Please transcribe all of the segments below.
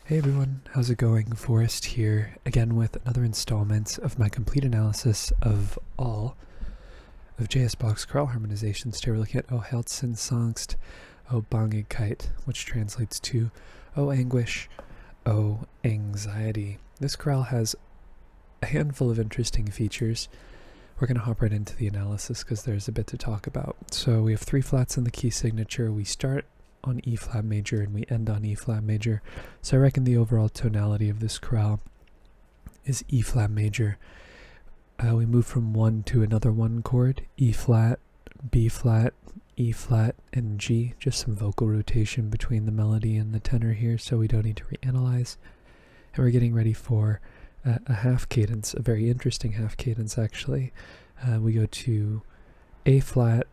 Hey everyone, how's it going? Forrest here, again with another installment of my complete analysis of all of J.S. Bach's chorale harmonizations. Today we're looking at O Herzensangst, O Bangigkeit, which translates to O anguish, O anxiety. This chorale has a handful of interesting features. We're going to hop right into the analysis because there's a bit to talk about. So we have 3 flats in the key signature. We start on E flat major and we end on E flat major. So I reckon the overall tonality of this chorale is E flat major. We move from one to another 1 chord, E flat, B flat, E flat, and G. Just some vocal rotation between the melody and the tenor here, so we don't need to reanalyze. And we're getting ready for a half cadence, a very interesting half cadence actually. We go to A flat,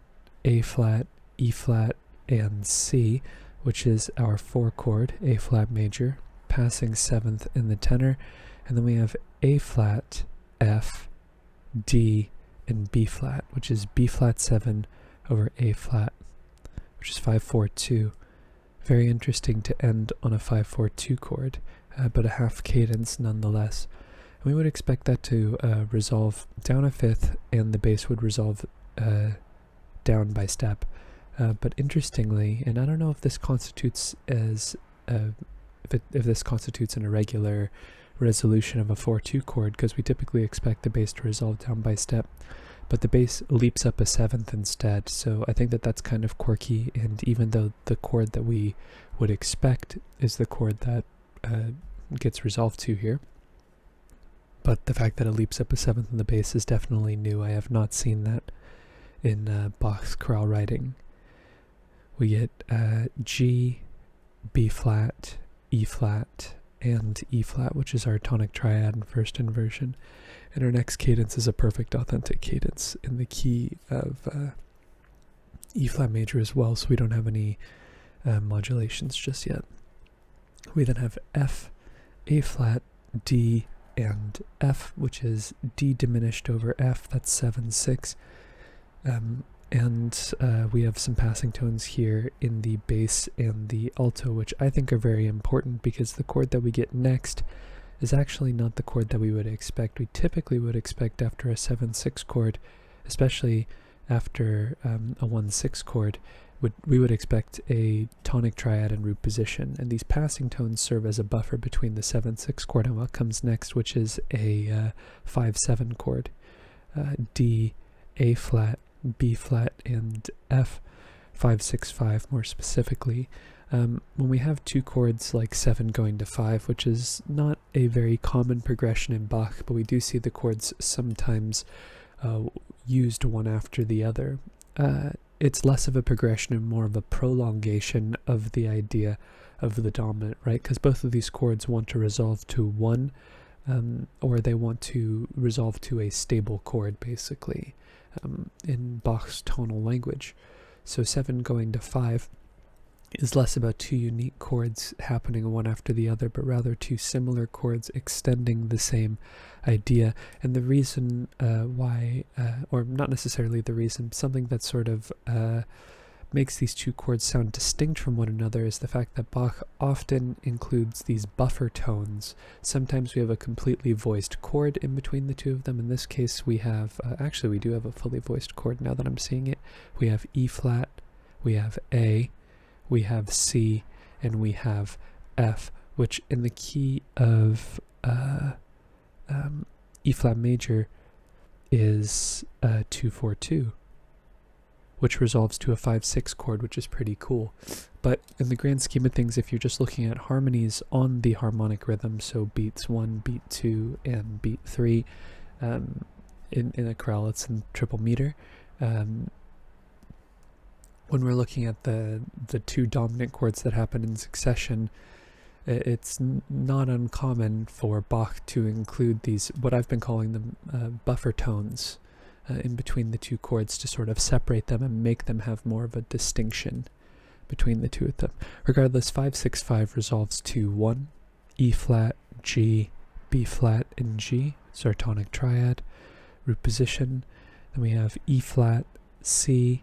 E flat, and C, which is our 4 chord, A flat major, passing 7th in the tenor, and then we have A flat, F, D, and B flat, which is B flat 7 over A flat, which is 5-4-2. Very interesting to end on a 5-4-2 chord, but a half cadence nonetheless. And we would expect that to resolve down a 5th, and the bass would resolve down by step. But interestingly, and I don't know if this constitutes as if this constitutes an irregular resolution of a 4-2 chord, because we typically expect the bass to resolve down by step, but the bass leaps up a 7th instead. So I think that that's kind of quirky, and even though the chord that we would expect is the chord that gets resolved to here, but the fact that it leaps up a 7th in the bass is definitely new. I have not seen that in Bach's chorale writing. We get G, B flat, E flat, and E flat, which is our tonic triad and first inversion. And our next cadence is a perfect authentic cadence in the key of E flat major as well, so we don't have any modulations just yet. We then have F, A flat, D, and F, which is D diminished over F, that's 7-6. And we have some passing tones here in the bass and the alto, which I think are very important because the chord that we get next is actually not the chord that we would expect. We typically would expect after a 7-6 chord, especially after a 1-6 chord, we would expect a tonic triad and root position. And these passing tones serve as a buffer between the 7-6 chord and what comes next, which is a 5-7 chord. D, A flat, B flat, and F, 5-6-5 more specifically. When we have 2 chords like 7 going to 5, which is not a very common progression in Bach, but we do see the chords sometimes used one after the other. It's less of a progression and more of a prolongation of the idea of the dominant, right? Because both of these chords want to resolve to 1, or they want to resolve to a stable chord, basically. In Bach's tonal language. So 7 going to 5 is less about 2 unique chords happening one after the other, but rather 2 similar chords extending the same idea. And the reason why, or not necessarily the reason, something that sort of makes these 2 chords sound distinct from one another is the fact that Bach often includes these buffer tones. Sometimes we have a completely voiced chord in between the 2 of them. In this case we have, actually we do have a fully voiced chord now that I'm seeing it. We have E flat, we have A, we have C, and we have F, which in the key of E flat major is 2-4-2. Which resolves to a 5-6 chord, which is pretty cool. But in the grand scheme of things, if you're just looking at harmonies on the harmonic rhythm, so beats 1, beat 2, and beat 3, in a chorale it's in triple meter. When we're looking at the 2 dominant chords that happen in succession, it's not uncommon for Bach to include these, what I've been calling them buffer tones, in between the 2 chords to sort of separate them and make them have more of a distinction between the 2 of them. Regardless, 5-6-5 resolves to 1, E flat, G, B flat, and G. It's our tonic triad. Root position. Then we have E flat, C,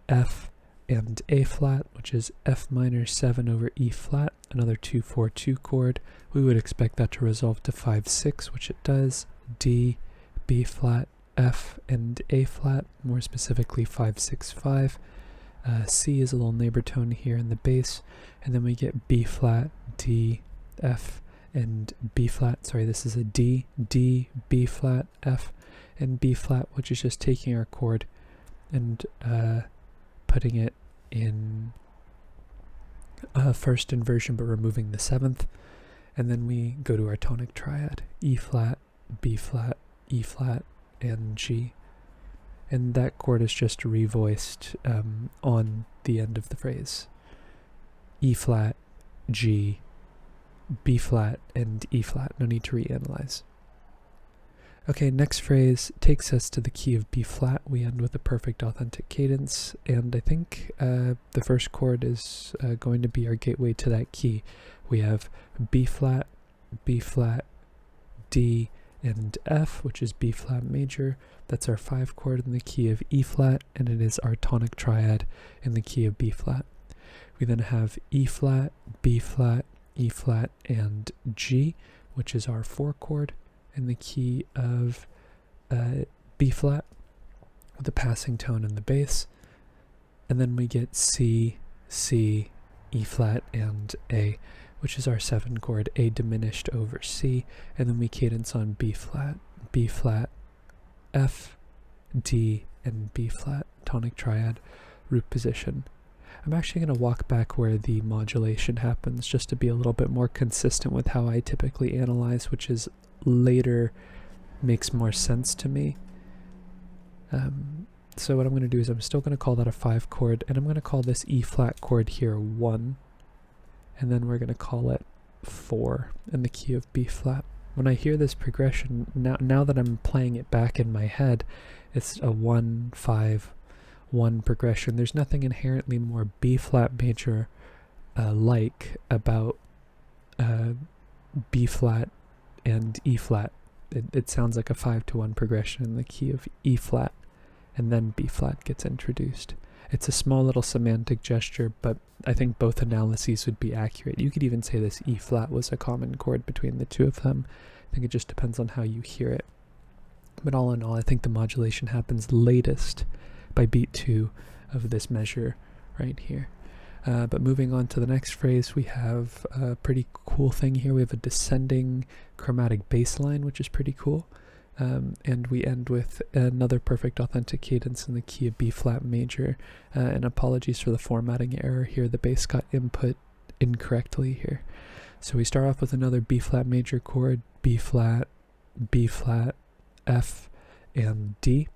F, and A flat, which is F minor 7 over E flat, another 2-4-2 chord. We would expect that to resolve to 5-6, which it does. D, B flat, F, and A flat, more specifically 5-6-5. C is a little neighbor tone here in the bass, and then we get B flat, D, F, and B flat. Sorry, this is a D, D, B flat, F, and B flat, which is just taking our chord and putting it in first inversion but removing the 7th, and then we go to our tonic triad, E flat, B flat, E flat, and G, and that chord is just revoiced on the end of the phrase. E flat, G, B flat, and E flat. No need to reanalyze. Okay, next phrase takes us to the key of B flat. We end with a perfect authentic cadence, and I think the first chord is going to be our gateway to that key. We have B flat, D, and F, which is B flat major. That's our 5 chord in the key of E flat, and it is our tonic triad in the key of B flat. We then have E flat, B flat, E flat, and G, which is our 4 chord in the key of B flat with a passing tone in the bass. And then we get C, C, E flat, and A, which is our 7 chord, A diminished over C, and then we cadence on B flat, F, D, and B flat, tonic triad, root position. I'm actually going to walk back where the modulation happens just to be a little bit more consistent with how I typically analyze, which is later makes more sense to me. So what I'm going to do is I'm still going to call that a 5 chord, and I'm going to call this E flat chord here 1, and then we're going to call it 4 in the key of B flat. When I hear this progression, now that I'm playing it back in my head, it's a 1-5-1 progression. There's nothing inherently more B flat major like about B flat and E flat. It sounds like a 5-1 progression in the key of E flat, and then B flat gets introduced. It's a small little semantic gesture, but I think both analyses would be accurate. You could even say this E flat was a common chord between the two of them. I think it just depends on how you hear it. But all in all, I think the modulation happens latest by beat 2 of this measure right here. But moving on to the next phrase, we have a pretty cool thing here. We have a descending chromatic bass line, which is pretty cool. And we end with another perfect authentic cadence in the key of B flat major. And apologies for the formatting error here. The bass got input incorrectly here. So we start off with another B flat major chord, B flat, F, and D.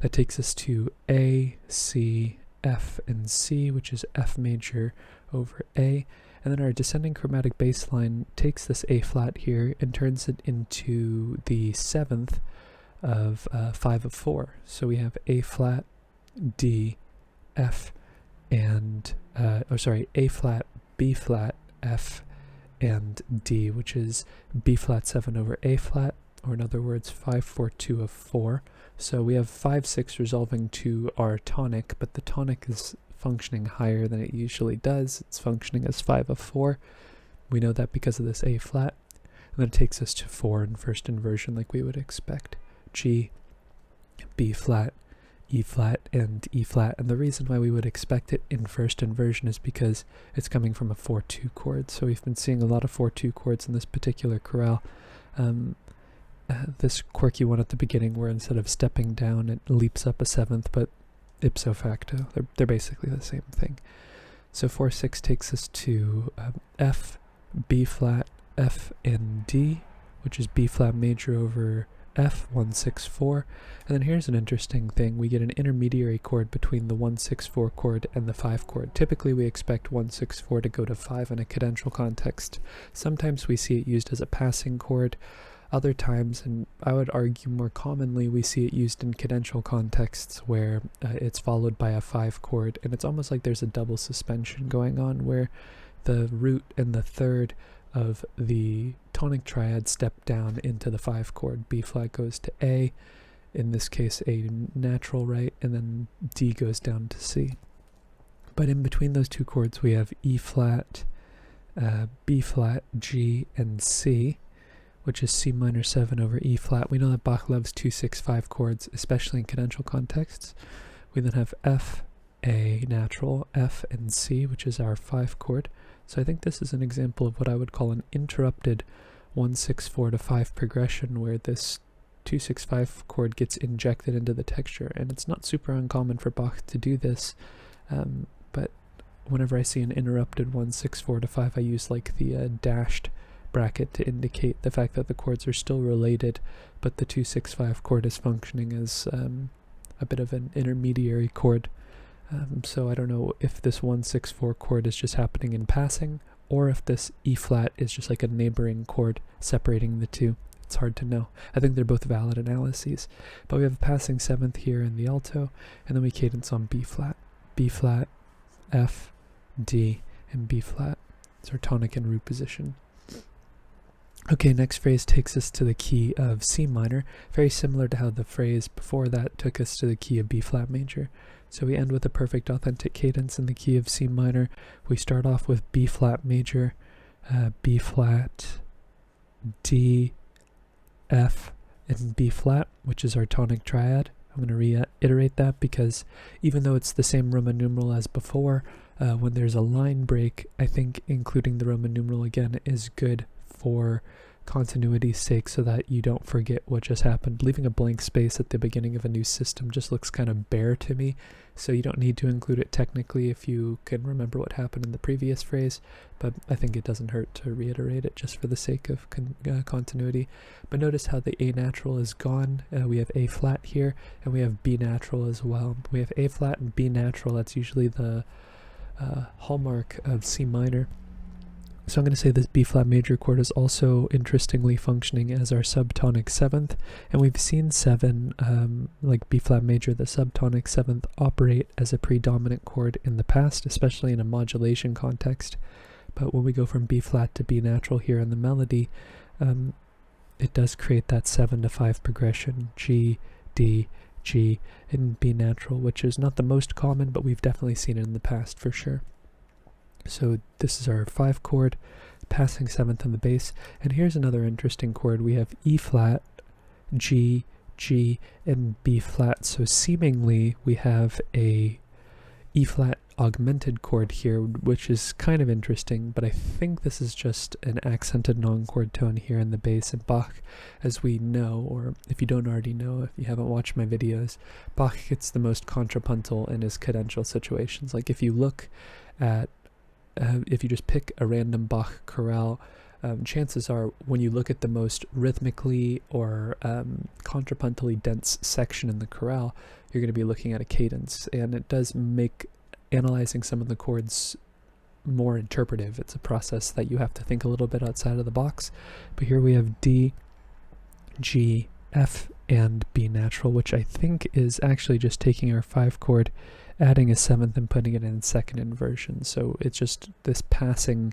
That takes us to A, C, F, and C, which is F major over A. And then our descending chromatic bass line takes this A flat here and turns it into the 7th of 5 of 4. So we have A flat, D, F, and A flat, B flat, F, and D, which is B flat 7 over A flat, or in other words 5-4-2 of 4. So we have 5-6 resolving to our tonic, but the tonic is functioning higher than it usually does. It's functioning as 5 of 4. We know that because of this A flat. And then it takes us to 4 in first inversion like we would expect. G, B flat, E flat, and E flat. And the reason why we would expect it in first inversion is because it's coming from a 4-2 chord. So we've been seeing a lot of 4-2 chords in this particular chorale. This quirky one at the beginning where instead of stepping down it leaps up a 7th, but ipso facto they're basically the same thing. So 4-6 takes us to F, B flat, F, and D, which is B flat major over F, 1-6-4. And then here's an interesting thing. We get an intermediary chord between the 1-6-4 chord and the 5 chord. Typically we expect 1-6-4 to go to 5 in a cadential context. Sometimes we see it used as a passing chord. Other times, and I would argue more commonly, we see it used in cadential contexts where it's followed by a 5 chord, and it's almost like there's a double suspension going on where the root and the third of the tonic triad step down into the 5 chord. B flat goes to A, in this case a natural, right, and then D goes down to C. But in between those two chords we have E flat, B flat, G, and C, which is C minor 7 over E flat. We know that Bach loves 2-6-5 chords, especially in cadential contexts. We then have F, A natural, F, and C, which is our 5 chord. So I think this is an example of what I would call an interrupted 1-6-4 to 5 progression, where this 2-6-5 chord gets injected into the texture. And it's not super uncommon for Bach to do this, but whenever I see an interrupted 1-6-4 to 5, I use like the dashed bracket to indicate the fact that the chords are still related, but the 2-6-5 chord is functioning as a bit of an intermediary chord. So I don't know if this 1-6-4 chord is just happening in passing, or if this E flat is just like a neighboring chord separating the two. It's hard to know. I think they're both valid analyses. But we have a passing 7th here in the alto, and then we cadence on B flat, F, D, and B flat. It's our tonic and root position. Okay, next phrase takes us to the key of C minor, very similar to how the phrase before that took us to the key of B flat major. So we end with a perfect authentic cadence in the key of C minor. We start off with B flat major, B flat, D, F, and B flat, which is our tonic triad. I'm going to reiterate that because even though it's the same Roman numeral as before, when there's a line break, I think including the Roman numeral again is good for continuity's sake, so that you don't forget what just happened. Leaving a blank space at the beginning of a new system just looks kind of bare to me, so you don't need to include it technically if you can remember what happened in the previous phrase, but I think it doesn't hurt to reiterate it just for the sake of continuity. But notice how the A natural is gone. We have A flat here, and we have B natural as well. We have A flat and B natural. That's usually the hallmark of C minor. So I'm going to say this B flat major chord is also interestingly functioning as our subtonic 7th, and we've seen 7, like B flat major, the subtonic 7th, operate as a predominant chord in the past, especially in a modulation context. But when we go from B flat to B natural here in the melody, it does create that 7 to 5 progression, G, D, G, and B natural, which is not the most common, but we've definitely seen it in the past for sure. So this is our 5 chord, passing 7th in the bass, and here's another interesting chord. We have E flat, G, G, and B flat, so seemingly we have a E flat augmented chord here, which is kind of interesting, but I think this is just an accented non-chord tone here in the bass. And Bach, as we know, or if you don't already know, if you haven't watched my videos, Bach gets the most contrapuntal in his cadential situations. Like if you look at if you just pick a random Bach chorale, chances are when you look at the most rhythmically or contrapuntally dense section in the chorale, you're going to be looking at a cadence, and it does make analyzing some of the chords more interpretive. It's a process that you have to think a little bit outside of the box. But here we have D, G, F, and B natural, which I think is actually just taking our 5 chord, adding a 7th, and putting it in second inversion. So it's just this passing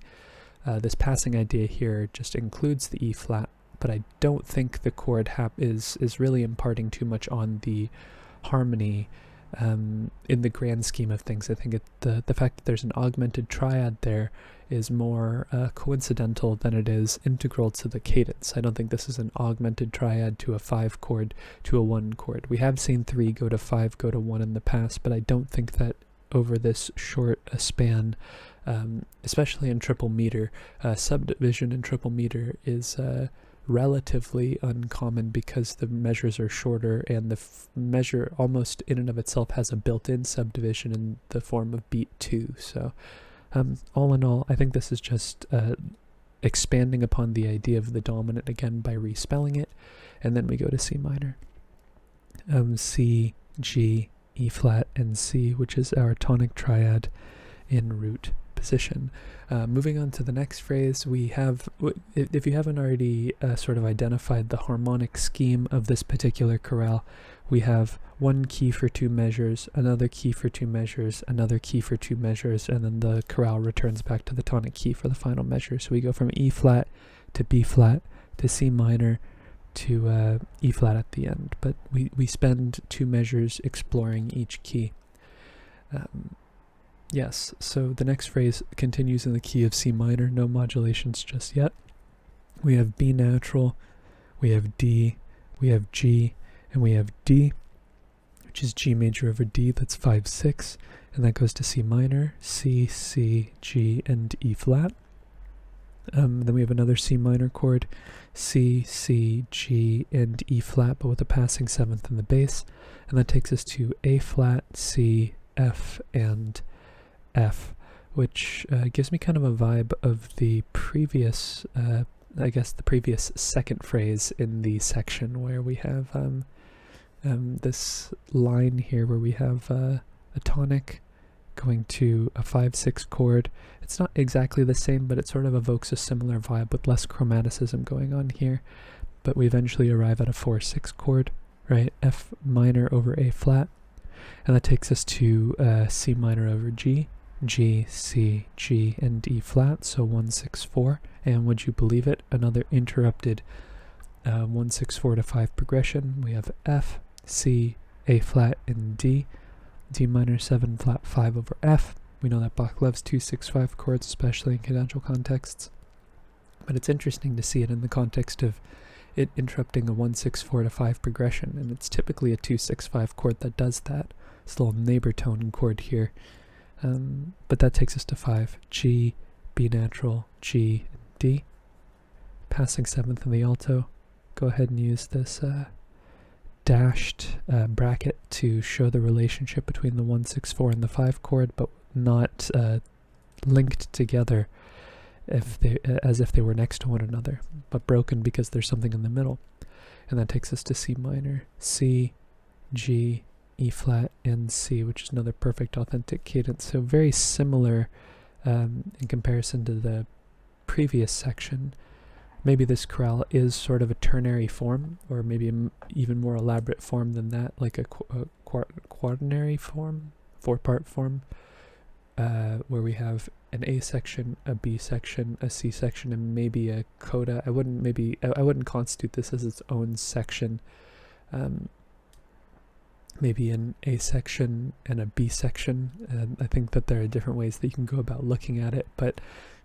idea here just includes the E flat, but I don't think the chord is really imparting too much on the harmony in the grand scheme of things. I think the fact that there's an augmented triad there is more coincidental than it is integral to the cadence. I don't think this is an augmented triad to a 5 chord to a 1 chord. We have seen 3 go to 5 go to 1 in the past, but I don't think that over this short a span, especially in triple meter, subdivision in triple meter is relatively uncommon because the measures are shorter, and the measure almost in and of itself has a built-in subdivision in the form of beat 2. So all in all, I think this is just expanding upon the idea of the dominant again by respelling it, and then we go to C minor. C, G, E flat, and C, which is our tonic triad in root position. Moving on to the next phrase, we have, if you haven't already sort of identified the harmonic scheme of this particular chorale, we have 1 key for 2 measures, another key for 2 measures, another key for 2 measures, and then the chorale returns back to the tonic key for the final measure. So we go from E flat to B flat to C minor to E flat at the end, but we spend 2 measures exploring each key. Yes, so the next phrase continues in the key of C minor, no modulations just yet. We have B natural, we have D, we have G, and we have D, which is G major over D, that's 5-6, and that goes to C minor, C, C, G, and E flat. Then we have another C minor chord, C, C, G, and E flat, but with a passing seventh in the bass, and that takes us to A flat, C, F, and F, which gives me kind of a vibe of the previous, I guess the previous second phrase in the section where we have this line here where we have a tonic going to a 5-6 chord. It's not exactly the same, but it sort of evokes a similar vibe with less chromaticism going on here. But we eventually arrive at a 4-6 chord, right? F minor over A flat, and that takes us to C minor over G, G, C, G, and E flat, so 1-6-4. And would you believe it, another interrupted 1-6-4 to 5 progression. We have F, C, A flat, and D, D minor 7 flat 5 over F. We know that Bach loves 2-6-5 chords, especially in cadential contexts. But it's interesting to see it in the context of it interrupting a 1-6-4 to 5 progression, and it's typically a 2-6-5 chord that does that. It's a little neighbor tone chord here. But that takes us to 5. G, B natural, G, and D. Passing seventh in the alto. Go ahead and use this dashed bracket to show the relationship between the 1-6-4 and the 5 chord, but not linked together as if they were next to one another, but broken because there's something in the middle. And that takes us to C minor, C, G, E flat, and C, which is another perfect authentic cadence. So very similar in comparison to the previous section. Maybe this chorale is sort of a ternary form, or maybe an even more elaborate form than that, like a quaternary form, 4-part form, where we have an A section, a B section, a C section, and maybe a coda. I wouldn't constitute this as its own section. Maybe an A section and a B section. I think that there are different ways that you can go about looking at it, but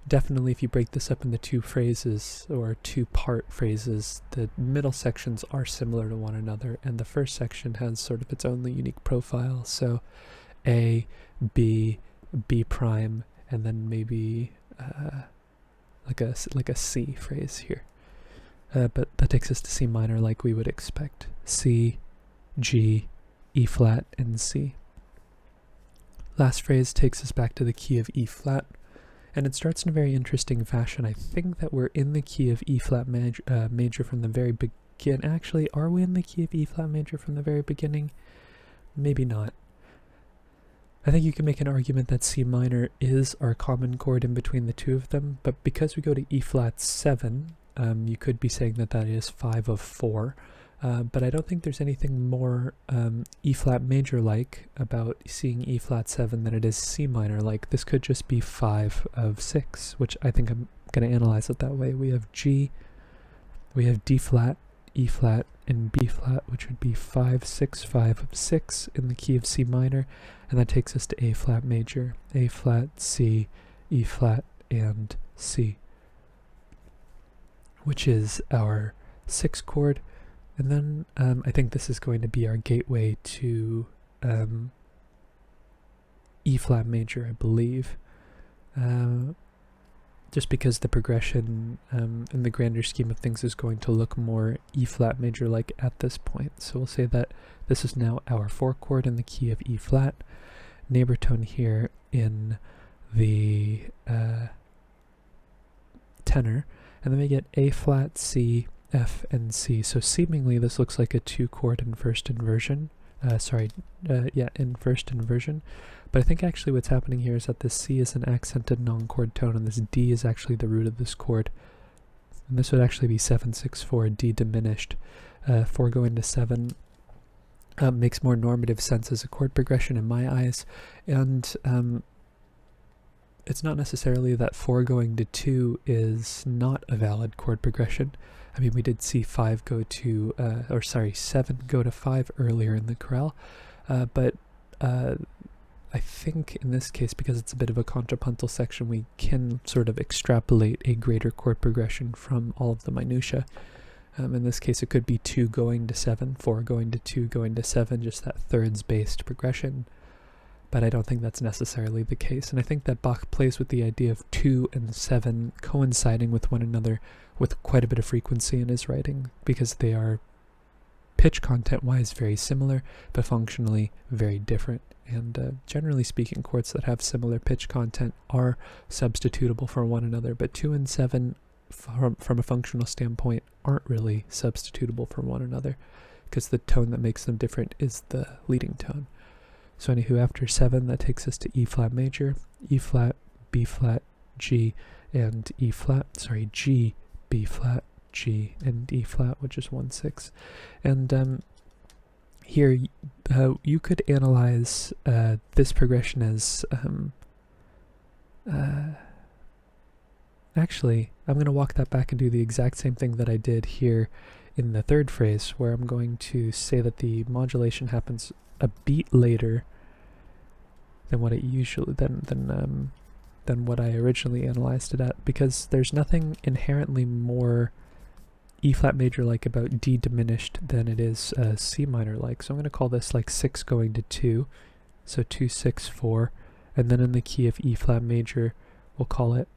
definitely if you break this up into two phrases or 2-part phrases, the middle sections are similar to one another, and the first section has sort of its own unique profile. So A, B, B prime, and then maybe like a C phrase here. But that takes us to C minor like we would expect. C, G, E flat, and C. Last phrase takes us back to the key of E flat, and it starts in a very interesting fashion. I think that we're in the key of E flat major from the very beginning. Actually, are we in the key of E flat major from the very beginning? Maybe not. I think you can make an argument that C minor is our common chord in between the two of them, but because we go to E flat 7, you could be saying that that is 5 of 4. But I don't think there's anything more E flat major like about seeing E flat 7 than it is C minor like. This could just be 5 of 6, which I think I'm going to analyze it that way. We have G, we have D flat, E flat, and B flat, which would be 5, 6, 5 of 6 in the key of C minor, and that takes us to A flat major, A flat, C, E flat, and C, which is our 6th chord. And then I think this is going to be our gateway to E flat major, I believe. Just because the progression in the grander scheme of things is going to look more E flat major like at this point. So we'll say that this is now our 4th chord in the key of E flat, neighbor tone here in the tenor, and then we get A flat, C, F, and C. So seemingly this looks like a 2-chord in first inversion. In first inversion. But I think actually what's happening here is that this C is an accented non-chord tone, and this D is actually the root of this chord. And this would actually be 7-6-4, D diminished. 4 going to 7 makes more normative sense as a chord progression in my eyes. And it's not necessarily that 4 going to 2 is not a valid chord progression. I mean, we did see 7 go to 5 earlier in the chorale, but I I think in this case, because it's a bit of a contrapuntal section, we can sort of extrapolate a greater chord progression from all of the minutiae. In this case, it could be 2 going to 7, 4 going to 2 going to 7, just that thirds-based progression. But I don't think that's necessarily the case. And I think that Bach plays with the idea of 2 and 7 coinciding with one another with quite a bit of frequency in his writing, because they are pitch content-wise very similar, but functionally very different. And generally speaking, chords that have similar pitch content are substitutable for one another, but 2 and 7 from a functional standpoint aren't really substitutable for one another, because the tone that makes them different is the leading tone. So anywho, after 7, that takes us to E flat major, E flat, B flat, G, and E flat, G, B flat, G, and E flat, which is 1/6. And here you could analyze this progression as actually, I'm going to walk that back and do the exact same thing that I did here in the third phrase, where I'm going to say that the modulation happens a beat later than what it usually than what I originally analyzed it at, because there's nothing inherently more E flat major like about D diminished than it is C minor like. So I'm going to call this like 6 going to 2, so 2 6 4, and then in the key of E flat major we'll call it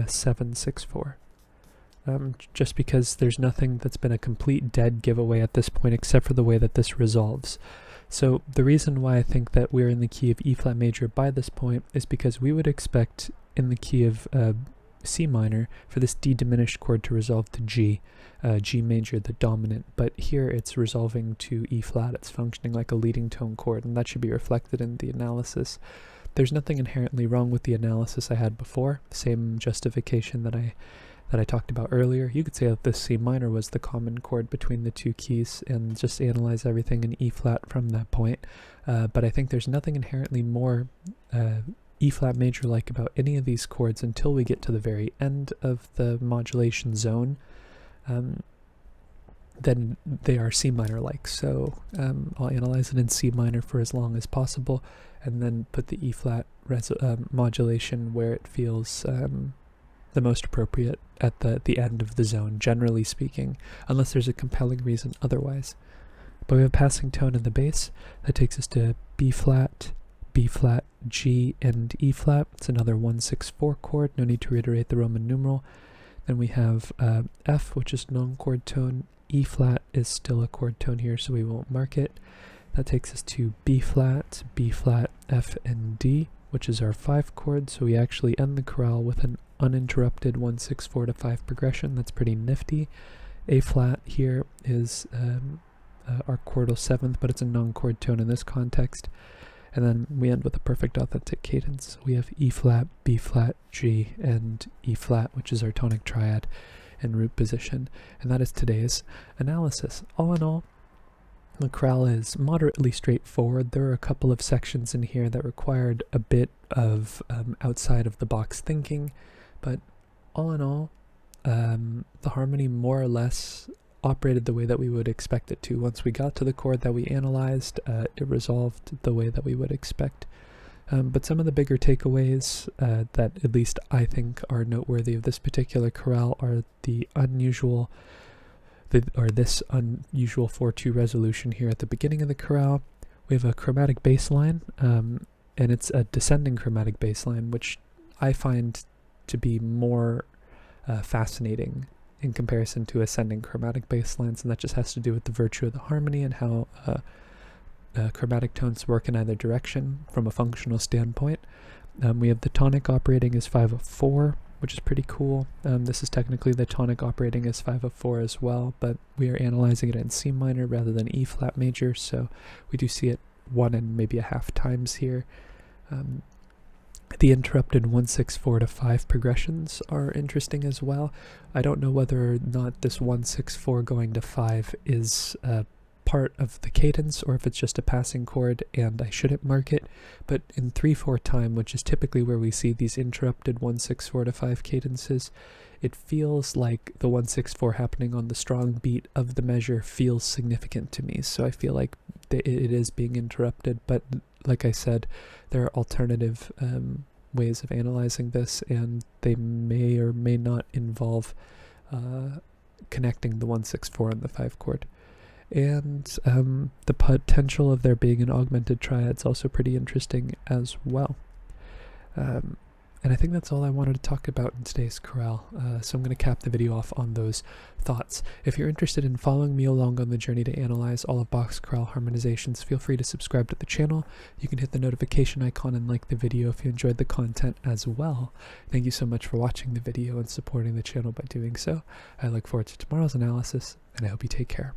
7 6 4. Just because there's nothing that's been a complete dead giveaway at this point except for the way that this resolves. So the reason why I think that we're in the key of E flat major by this point is because we would expect in the key of C minor for this D diminished chord to resolve to G, G major, the dominant, but here it's resolving to E flat. It's functioning like a leading tone chord, and that should be reflected in the analysis. There's nothing inherently wrong with the analysis I had before, same justification that I talked about earlier. You could say that this C minor was the common chord between the two keys and just analyze everything in E flat from that point. But I think there's nothing inherently more E flat major like about any of these chords until we get to the very end of the modulation zone. Then they are C minor like. So I'll analyze it in C minor for as long as possible, and then put the E flat modulation where it feels the most appropriate at the end of the zone, generally speaking, unless there's a compelling reason otherwise. But we have a passing tone in the bass. That takes us to B flat, G, and E flat. It's another 1 6 4 chord, no need to reiterate the Roman numeral. Then we have F, which is non-chord tone. E flat is still a chord tone here, so we won't mark it. That takes us to B flat, F, and D, which is our 5 chord, so we actually end the chorale with an uninterrupted 1 6 4 to 5 progression. That's pretty nifty. A flat here is our chordal 7th, but it's a non-chord tone in this context. And then we end with a perfect authentic cadence. We have E flat, B flat, G, and E flat, which is our tonic triad in root position. And that is today's analysis. All in all, the chorale is moderately straightforward. There are a couple of sections in here that required a bit of outside of the box thinking, but all in all, the harmony more or less operated the way that we would expect it to. Once we got to the chord that we analyzed, it resolved the way that we would expect. But some of the bigger takeaways that at least I think are noteworthy of this particular chorale are this unusual 4/2 resolution here at the beginning of the chorale. We have a chromatic bass line, and it's a descending chromatic bass line, which I find to be more fascinating in comparison to ascending chromatic bass lines, and that just has to do with the virtue of the harmony and how chromatic tones work in either direction from a functional standpoint. We have the tonic operating as 5 of 4, which is pretty cool. This is technically the tonic operating as 5 of 4 as well, but we are analyzing it in C minor rather than E flat major, so we do see it 1 and maybe a half times here. The interrupted 1 6 4 to 5 progressions are interesting as well. I don't know whether or not this 1 6 4 going to 5 is part of the cadence or if it's just a passing chord and I shouldn't mark it, but in 3/4 time, which is typically where we see these interrupted 1 6 4 to 5 cadences, it feels like the 1 6 4 happening on the strong beat of the measure feels significant to me. So I feel like it is being interrupted, but like I said, there are alternative ways of analyzing this, and they may or may not involve connecting the 1-6-4 and the 5 chord. And the potential of there being an augmented triad is also pretty interesting as well. And I think that's all I wanted to talk about in today's chorale, so I'm going to cap the video off on those thoughts. If you're interested in following me along on the journey to analyze all of Bach's chorale harmonizations, feel free to subscribe to the channel. You can hit the notification icon and like the video if you enjoyed the content as well. Thank you so much for watching the video and supporting the channel by doing so. I look forward to tomorrow's analysis, and I hope you take care.